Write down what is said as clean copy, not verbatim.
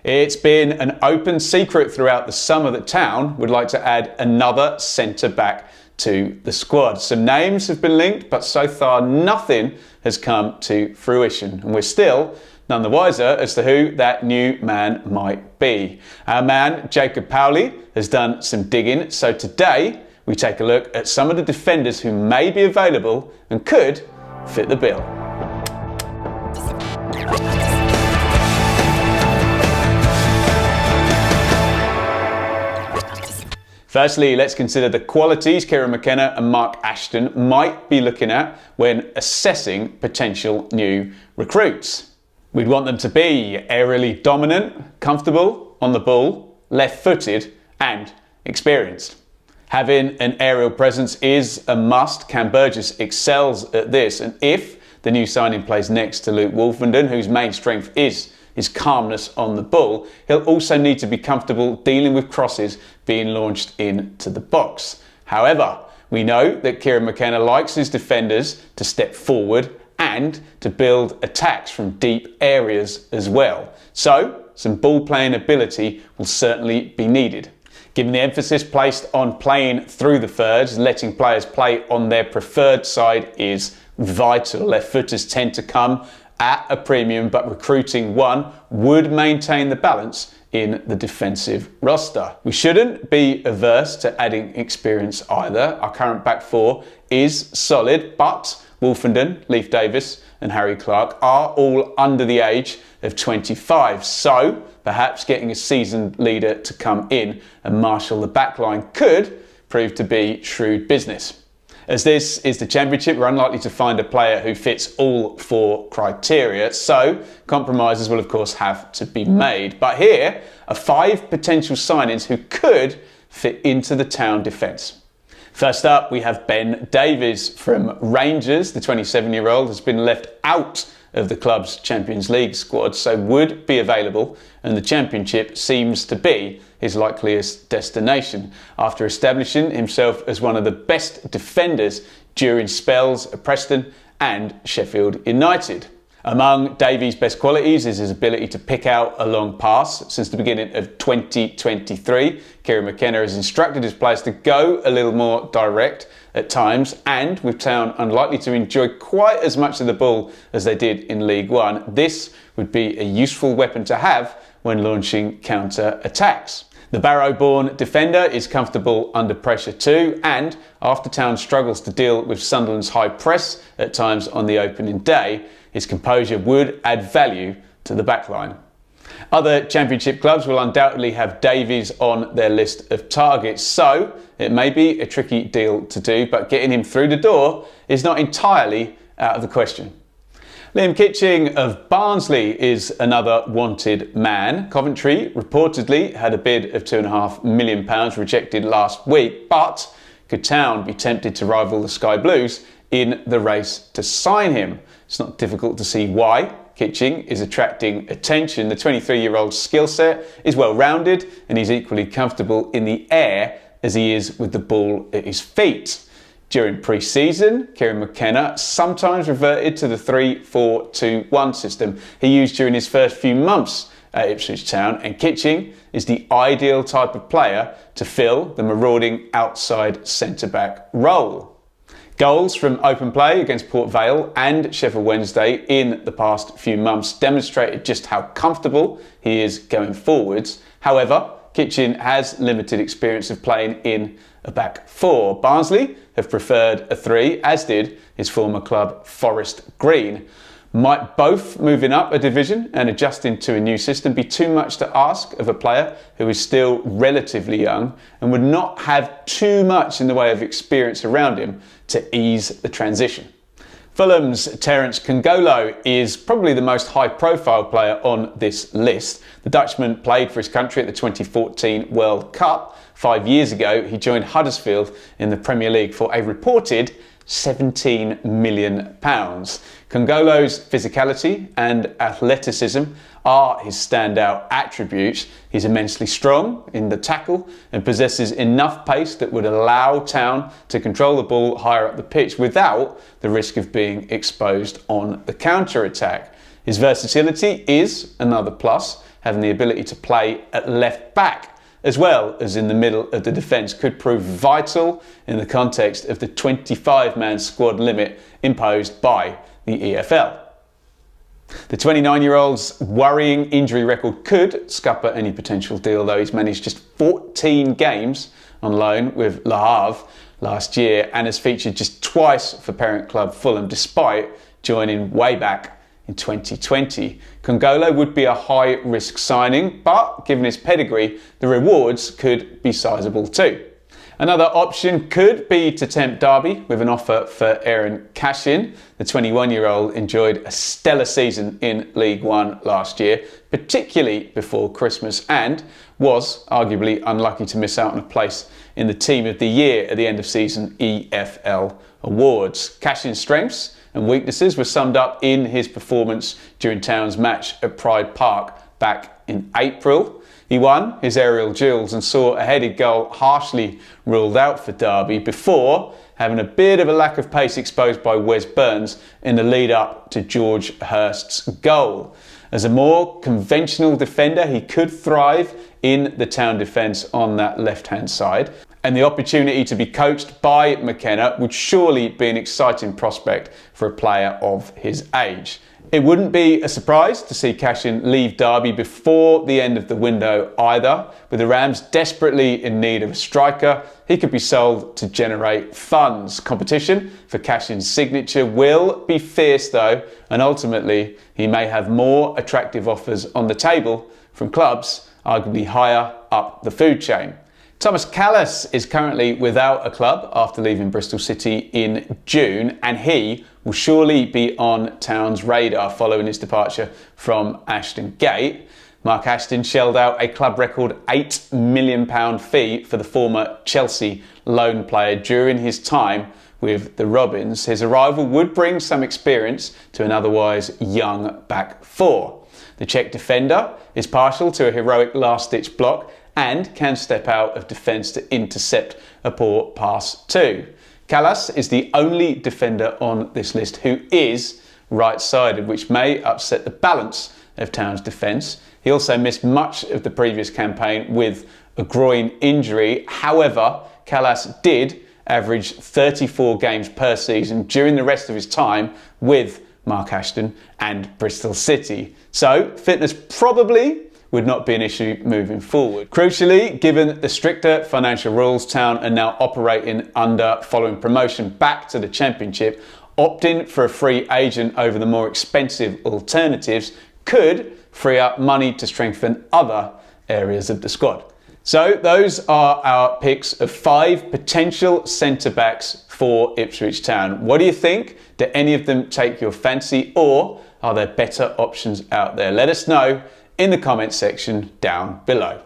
It's been an open secret throughout the summer that Town would like to add another centre-back to the squad. Some names have been linked, but so far nothing has come to fruition, and we're still none the wiser as to who that new man might be. Our man, Jacob Powley, has done some digging, so today we take a look at some of the defenders who may be available and could fit the bill. Firstly, let's consider the qualities Kieran McKenna and Mark Ashton might be looking at when assessing potential new recruits. We'd want them to be aerially dominant, comfortable on the ball, left-footed and experienced. Having an aerial presence is a must. Cam Burgess excels at this, and if the new signing plays next to Luke Wolfenden, whose main strength is his calmness on the ball, he'll also need to be comfortable dealing with crosses being launched into the box. However, we know that Kieran McKenna likes his defenders to step forward and to build attacks from deep areas as well. So, some ball playing ability will certainly be needed. Given the emphasis placed on playing through the thirds, letting players play on their preferred side is vital. Left footers tend to come at a premium, but recruiting one would maintain the balance in the defensive roster. We shouldn't be averse to adding experience either. Our current back four is solid, but Wolfenden, Leif Davies and Harry Clark are all under the age of 25, so perhaps getting a seasoned leader to come in and marshal the backline could prove to be shrewd business. As this is the Championship, we're unlikely to find a player who fits all four criteria, so compromises will of course have to be made. But here are 5 potential signings who could fit into the Town defence. First up, we have Ben Davies from Rangers. The 27-year-old has been left out of the club's Champions League squad, so would be available, and the Championship seems to be his likeliest destination after establishing himself as one of the best defenders during spells at Preston and Sheffield United. Among Davies' best qualities is his ability to pick out a long pass. Since the beginning of 2023, Kieran McKenna has instructed his players to go a little more direct at times, and with Town unlikely to enjoy quite as much of the ball as they did in League One, this would be a useful weapon to have when launching counter-attacks. The Barrow-born defender is comfortable under pressure too, and after Town struggles to deal with Sunderland's high press at times on the opening day, his composure would add value to the backline. Other Championship clubs will undoubtedly have Davies on their list of targets, so it may be a tricky deal to do, but getting him through the door is not entirely out of the question. Liam Kitching of Barnsley is another wanted man. Coventry reportedly had a bid of £2.5 million rejected last week, but could Town be tempted to rival the Sky Blues in the race to sign him? It's not difficult to see why. Kitching is attracting attention. The 23-year-old's skill set is well-rounded, and he's equally comfortable in the air as he is with the ball at his feet. During pre-season, Kieran McKenna sometimes reverted to the 3-4-2-1 system he used during his first few months at Ipswich Town, and Kitching is the ideal type of player to fill the marauding outside centre-back role. Goals from open play against Port Vale and Sheffield Wednesday in the past few months demonstrated just how comfortable he is going forwards. However, Kitching has limited experience of playing in a back four. Barnsley have preferred a 3, as did his former club Forest Green. Might both moving up a division and adjusting to a new system be too much to ask of a player who is still relatively young and would not have too much in the way of experience around him to ease the transition? Fulham's Terence Kongolo is probably the most high-profile player on this list. The Dutchman played for his country at the 2014 World Cup. 5 years ago, he joined Huddersfield in the Premier League for a reported £17 million. Kongolo's physicality and athleticism are his standout attributes. He's immensely strong in the tackle and possesses enough pace that would allow Town to control the ball higher up the pitch without the risk of being exposed on the counter-attack. His versatility is another plus, having the ability to play at left back as well as in the middle of the defence could prove vital in the context of the 25-man squad limit imposed by the EFL. The 29-year-old's worrying injury record could scupper any potential deal, though he's managed just 14 games on loan with Le Havre last year and has featured just twice for parent club Fulham, despite joining way back in 2020. Kongolo would be a high-risk signing, but given his pedigree, the rewards could be sizable too. Another option could be to tempt Derby with an offer for Aaron Cashin. The 21-year-old enjoyed a stellar season in League One last year, particularly before Christmas, and was arguably unlucky to miss out on a place in the Team of the Year at the end of season EFL awards. Cashin's strengths and weaknesses were summed up in his performance during Town's match at Pride Park back in April. He won his aerial duels and saw a headed goal harshly ruled out for Derby before having a bit of a lack of pace exposed by Wes Burns in the lead up to George Hurst's goal. As a more conventional defender, he could thrive in the Town defence on that left-hand side, and the opportunity to be coached by McKenna would surely be an exciting prospect for a player of his age. It wouldn't be a surprise to see Cashin leave Derby before the end of the window either. With the Rams desperately in need of a striker, he could be sold to generate funds. Competition for Cashin's signature will be fierce though, and ultimately he may have more attractive offers on the table from clubs arguably higher up the food chain. Thomas Callas is currently without a club after leaving Bristol City in June, and he will surely be on Town's radar following his departure from Ashton Gate. Mark Ashton shelled out a club record £8 million fee for the former Chelsea loan player during his time with the Robins. His arrival would bring some experience to an otherwise young back four. The Czech defender is partial to a heroic last-ditch block and can step out of defence to intercept a poor pass too. Callas is the only defender on this list who is right-sided, which may upset the balance of Town's defence. He also missed much of the previous campaign with a groin injury. However, Callas did average 34 games per season during the rest of his time with Mark Ashton and Bristol City. So fitness probably would not be an issue moving forward. Crucially, given the stricter financial rules Town are now operating under following promotion back to the Championship, opting for a free agent over the more expensive alternatives could free up money to strengthen other areas of the squad. So those are our picks of 5 potential centre-backs for Ipswich Town. What do you think? Do any of them take your fancy, or are there better options out there? Let us know in the comments section down below.